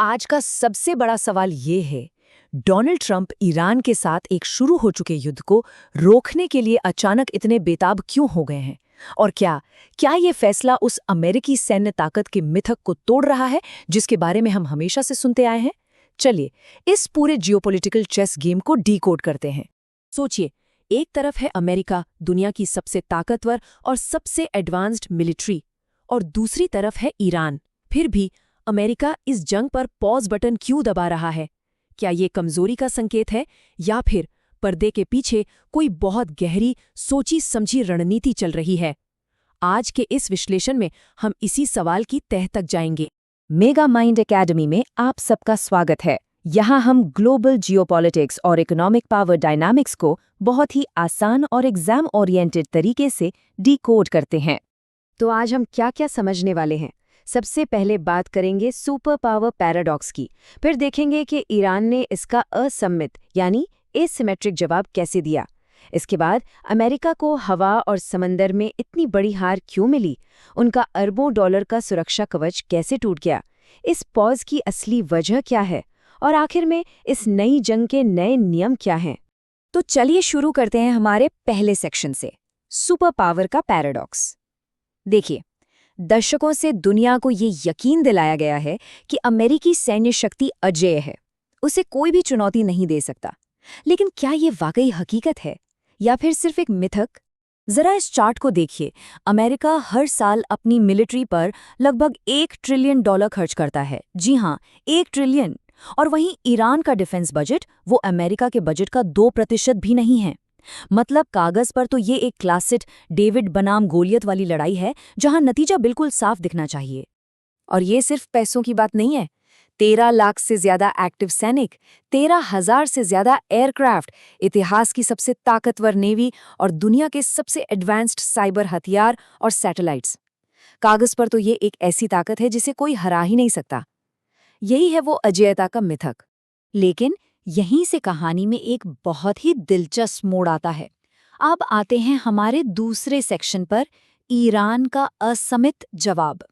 आज का सबसे बड़ा सवाल ये है, डोनाल्ड ट्रंप ईरान के साथ एक शुरू हो चुके युद्ध को रोकने के लिए अचानक इतने बेताब क्यों हो गए हैं? और क्या ये फैसला उस अमेरिकी सैन्य ताकत के मिथक को तोड़ रहा है जिसके बारे में हम हमेशा से सुनते आए हैं? चलिए, इस पूरे जियोपॉलिटिकल चेस गेम को डीकोड करते हैं। सोचिए, एक तरफ है अमेरिका, दुनिया की सबसे ताकतवर और सबसे एडवांस्ड मिलिट्री, और दूसरी तरफ है ईरान। फिर भी अमेरिका इस जंग पर पॉज बटन क्यों दबा रहा है? क्या ये कमजोरी का संकेत है या फिर पर्दे के पीछे कोई बहुत गहरी सोची समझी रणनीति चल रही है? आज के इस विश्लेषण में हम इसी सवाल की तह तक जाएंगे। मेगा माइंड एकेडमी में आप सबका स्वागत है। यहाँ हम ग्लोबल जियोपॉलिटिक्स और इकोनॉमिक पावर डायनामिक्स को बहुत ही आसान और एग्जाम ओरिएंटेड तरीके से डीकोड करते हैं। तो आज हम क्या क्या समझने वाले हैं? सबसे पहले बात करेंगे सुपर पावर पैराडॉक्स की, फिर देखेंगे कि ईरान ने इसका असम्मित यानी एसिमेट्रिक जवाब कैसे दिया। इसके बाद अमेरिका को हवा और समंदर में इतनी बड़ी हार क्यों मिली, उनका अरबों डॉलर का सुरक्षा कवच कैसे टूट गया, इस पॉज की असली वजह क्या है, और आखिर में इस नई जंग के नए नियम क्या हैं। तो चलिए शुरू करते हैं हमारे पहले सेक्शन से, सुपर पावर का पैराडॉक्स। देखिए, दशकों से दुनिया को ये यकीन दिलाया गया है कि अमेरिकी सैन्य शक्ति अजेय है, उसे कोई भी चुनौती नहीं दे सकता। लेकिन क्या ये वाकई हकीकत है या फिर सिर्फ एक मिथक? जरा इस चार्ट को देखिए। अमेरिका हर साल अपनी मिलिट्री पर लगभग $1 ट्रिलियन खर्च करता है। जी हाँ, 1 ट्रिलियन। और वहीं ईरान का डिफेंस बजट वो अमेरिका के बजट का 2% भी नहीं है। मतलब कागज पर तो ये एक क्लासिक डेविड बनाम गोलियत वाली लड़ाई है जहां नतीजा बिल्कुल साफ दिखना चाहिए। और ये सिर्फ पैसों की बात नहीं है। 13 लाख से ज्यादा एक्टिव सैनिक, 13,000 से ज्यादा एयरक्राफ्ट, इतिहास की सबसे ताकतवर नेवी और दुनिया के सबसे एडवांस्ड साइबर हथियार और सैटेलाइट्स। कागज पर तो ये एक ऐसी ताकत है जिसे कोई हरा ही नहीं सकता। यही है वो अजेयता का मिथक। लेकिन यहीं से कहानी में एक बहुत ही दिलचस्प मोड़ आता है। अब आते हैं हमारे दूसरे सेक्शन पर, ईरान का असमित जवाब।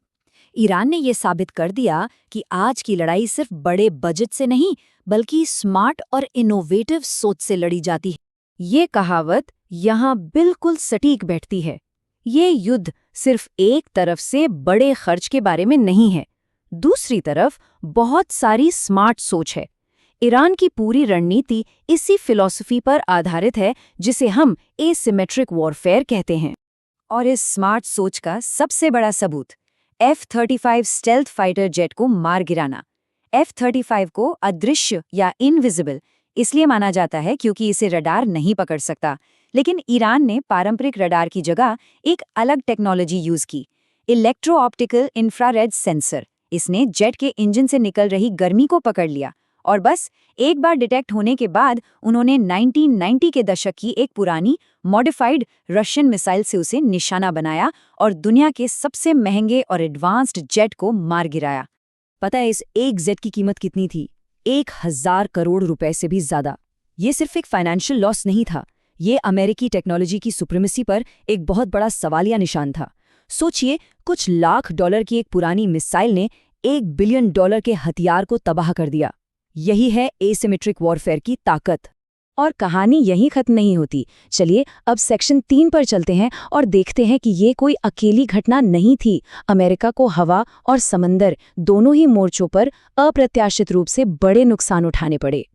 ईरान ने यह साबित कर दिया कि आज की लड़ाई सिर्फ बड़े बजट से नहीं बल्कि स्मार्ट और इनोवेटिव सोच से लड़ी जाती है। ये कहावत यहाँ बिल्कुल सटीक बैठती है। ये युद्ध सिर्फ एक तरफ से बड़े खर्च के बारे में नहीं है, दूसरी तरफ बहुत सारी स्मार्ट सोच है। ईरान की पूरी रणनीति इसी फिलॉसफी पर आधारित है जिसे हम एसिमेट्रिक वॉरफेयर कहते हैं। और इस स्मार्ट सोच का सबसे बड़ा सबूत F-35 स्टेल्थ फाइटर जेट को मार गिराना। F-35 को अदृश्य या इनविजिबल इसलिए माना जाता है क्योंकि इसे रडार नहीं पकड़ सकता, लेकिन ईरान ने पारंपरिक रडार की जगह एक अलग टेक्नोलॉजी यूज की, इलेक्ट्रो ऑप्टिकल इंफ्रारेड सेंसर। इसने जेट के इंजन से निकल रही गर्मी को पकड़ लिया और बस एक बार डिटेक्ट होने के बाद उन्होंने 1990 के दशक की एक पुरानी मॉडिफाइड रशियन मिसाइल से उसे निशाना बनाया और दुनिया के सबसे महंगे और एडवांस्ड जेट को मार गिराया। पता है इस एक जेट की कीमत कितनी थी? 1000 करोड़ रुपए से भी ज्यादा। ये सिर्फ एक फाइनेंशियल लॉस नहीं था, ये अमेरिकी टेक्नोलॉजी की सुप्रीमेसी पर एक बहुत बड़ा सवालिया निशान था। सोचिए, कुछ लाख डॉलर की एक पुरानी मिसाइल ने $1 बिलियन के हथियार को तबाह कर दिया। यही है एसिमेट्रिक वॉरफेयर की ताकत। और कहानी यहीं खत्म नहीं होती। चलिए अब सेक्शन 3 पर चलते हैं और देखते हैं कि ये कोई अकेली घटना नहीं थी। अमेरिका को हवा और समंदर दोनों ही मोर्चों पर अप्रत्याशित रूप से बड़े नुकसान उठाने पड़े।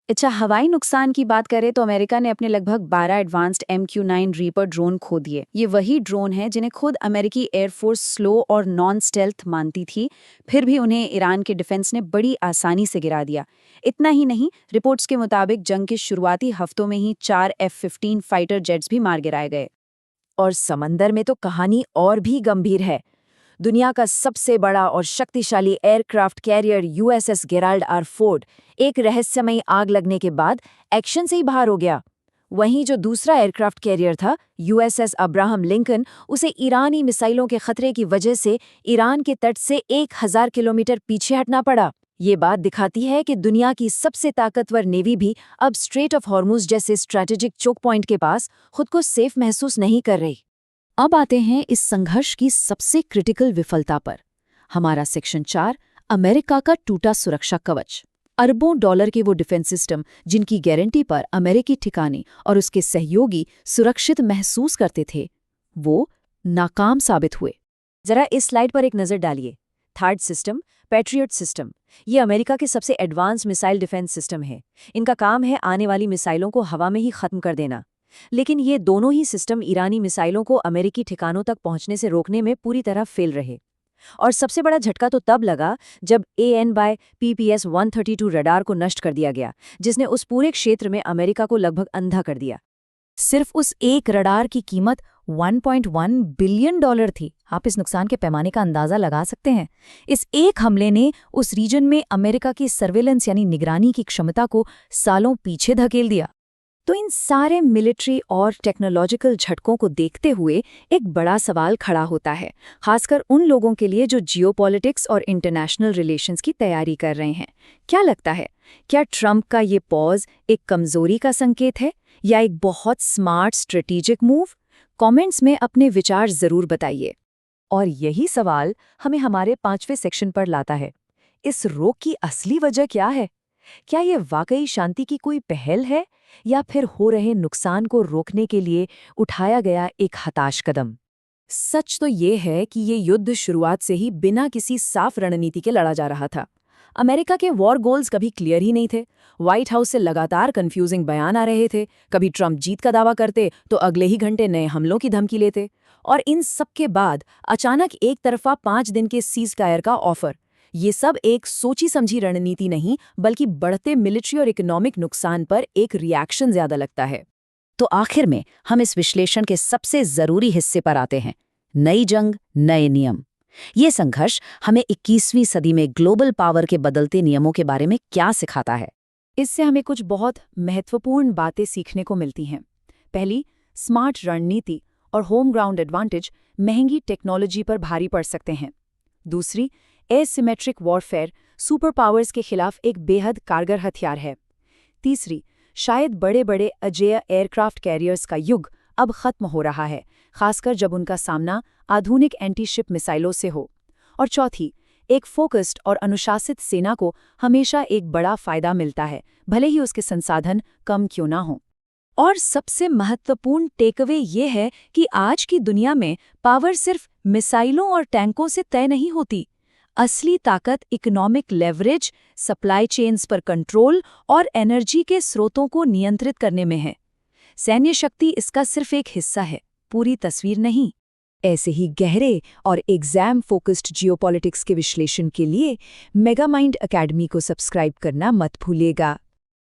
अच्छा, हवाई नुकसान की बात करें तो अमेरिका ने अपने लगभग 12 एडवांस्ड MQ-9 रीपर ड्रोन खो दिए। ये वही ड्रोन है जिन्हें खुद अमेरिकी एयरफोर्स स्लो और नॉन स्टेल्थ मानती थी, फिर भी उन्हें ईरान के डिफेंस ने बड़ी आसानी से गिरा दिया। इतना ही नहीं, रिपोर्ट्स के मुताबिक जंग के शुरुआती हफ्तों में ही 4 F-15 फाइटर जेट्स भी मार गिराए गए। और समंदर में तो कहानी और भी गंभीर है। दुनिया का सबसे बड़ा और शक्तिशाली aircraft carrier USS Gerald R Ford एक रहस्यमयी आग लगने के बाद एक्शन से ही बाहर हो गया। वहीं जो दूसरा एयरक्राफ्ट कैरियर था USS अब्राहम लिंकन, उसे ईरानी मिसाइलों के खतरे की वजह से ईरान के तट से 1000 किलोमीटर पीछे हटना पड़ा। ये बात दिखाती है कि दुनिया की सबसे ताकतवर नेवी भी अब स्ट्रेट ऑफ हॉर्मुज जैसे स्ट्रैटेजिक चोक पॉइंट के पास खुद को सेफ महसूस नहीं कर रही। अब आते हैं इस संघर्ष की सबसे क्रिटिकल विफलता पर। हमारा सेक्शन 4, अमेरिका का टूटा सुरक्षा कवच, अरबों डॉलर के वो डिफेंस सिस्टम जिनकी गारंटी पर अमेरिकी ठिकाने और उसके सहयोगी सुरक्षित महसूस करते थे, वो नाकाम साबित हुए। जरा इस स्लाइड पर एक नज़र डालिए। थर्ड सिस्टम, पैट्रियट सिस्टम, ये अमेरिका के सबसे एडवांस मिसाइल डिफेंस सिस्टम है। इनका काम है आने वाली मिसाइलों को हवा में ही खत्म कर देना। लेकिन ये दोनों ही सिस्टम ईरानी मिसाइलों को अमेरिकी ठिकानों तक पहुंचने से रोकने में पूरी तरह फेल रहे। और सबसे बड़ा झटका तो तब लगा जब AN/PPS-132 रडार को नष्ट कर दिया गया, जिसने उस पूरे क्षेत्र में अमेरिका को लगभग अंधा कर दिया। सिर्फ उस एक रडार की कीमत $1.1 बिलियन थी। आप इस नुकसान के पैमाने का अंदाजा लगा सकते हैं। इस एक हमले ने उस रीजन में अमेरिका की सर्वेलेंस यानी निगरानी की क्षमता को सालों पीछे धकेल दिया। तो इन सारे मिलिट्री और टेक्नोलॉजिकल झटकों को देखते हुए एक बड़ा सवाल खड़ा होता है, खासकर उन लोगों के लिए जो जियोपॉलिटिक्स और इंटरनेशनल रिलेशंस की तैयारी कर रहे हैं। क्या लगता है, क्या ट्रंप का ये पॉज एक कमजोरी का संकेत है या एक बहुत स्मार्ट स्ट्रेटेजिक मूव? कमेंट्स में अपने विचार जरूर बताइए। और यही सवाल हमें हमारे 5वें सेक्शन पर लाता है। इस रोक की असली वजह क्या है? क्या ये वाकई शांति की कोई पहल है या फिर हो रहे नुकसान को रोकने के लिए उठाया गया एक हताश कदम? सच तो ये है कि ये युद्ध शुरुआत से ही बिना किसी साफ रणनीति के लड़ा जा रहा था। अमेरिका के वॉर गोल्स कभी क्लियर ही नहीं थे। व्हाइट हाउस से लगातार कंफ्यूजिंग बयान आ रहे थे। कभी ट्रंप जीत का दावा करते तो अगले ही घंटे नए हमलों की धमकी लेते। और इन सब के बाद अचानक एक तरफा 5 दिन के सीज फायर का ऑफर। ये सब एक सोची समझी रणनीति नहीं, बल्कि बढ़ते मिलिट्री और इकोनॉमिक नुकसान पर एक रिएक्शन ज्यादा लगता है। तो आखिर में हम इस विश्लेषण के सबसे जरूरी हिस्से पर आते हैं, नई जंग, नए नियम। ये संघर्ष हमें 21वीं सदी में ग्लोबल पावर के बदलते नियमों के बारे में क्या सिखाता है? इससे हमें कुछ बहुत महत्वपूर्ण बातें सीखने को मिलती हैं। पहली, स्मार्ट रणनीति और होम ग्राउंड एडवांटेज महंगी टेक्नोलॉजी पर भारी पड़ सकते हैं। दूसरी, एसिमेट्रिक वॉरफेयर सुपर पावर्स के खिलाफ एक बेहद कारगर हथियार है। तीसरी, शायद बड़े बड़े अजेय एयरक्राफ्ट कैरियर्स का युग अब खत्म हो रहा है, खासकर जब उनका सामना आधुनिक एंटी-शिप मिसाइलों से हो। और चौथी, एक फोकस्ड और अनुशासित सेना को हमेशा एक बड़ा फायदा मिलता है, भले ही उसके संसाधन कम क्यों ना हों। और सबसे महत्वपूर्ण टेकअवे ये है कि आज की दुनिया में पावर सिर्फ मिसाइलों और टैंकों से तय नहीं होती। असली ताकत इकोनॉमिक लेवरेज, सप्लाई चेन्स पर कंट्रोल और एनर्जी के स्रोतों को नियंत्रित करने में है। सैन्य शक्ति इसका सिर्फ एक हिस्सा है, पूरी तस्वीर नहीं। ऐसे ही गहरे और एग्जाम फोकस्ड जियोपॉलिटिक्स के विश्लेषण के लिए मेगामाइंड अकेडमी को सब्सक्राइब करना मत भूलिएगा।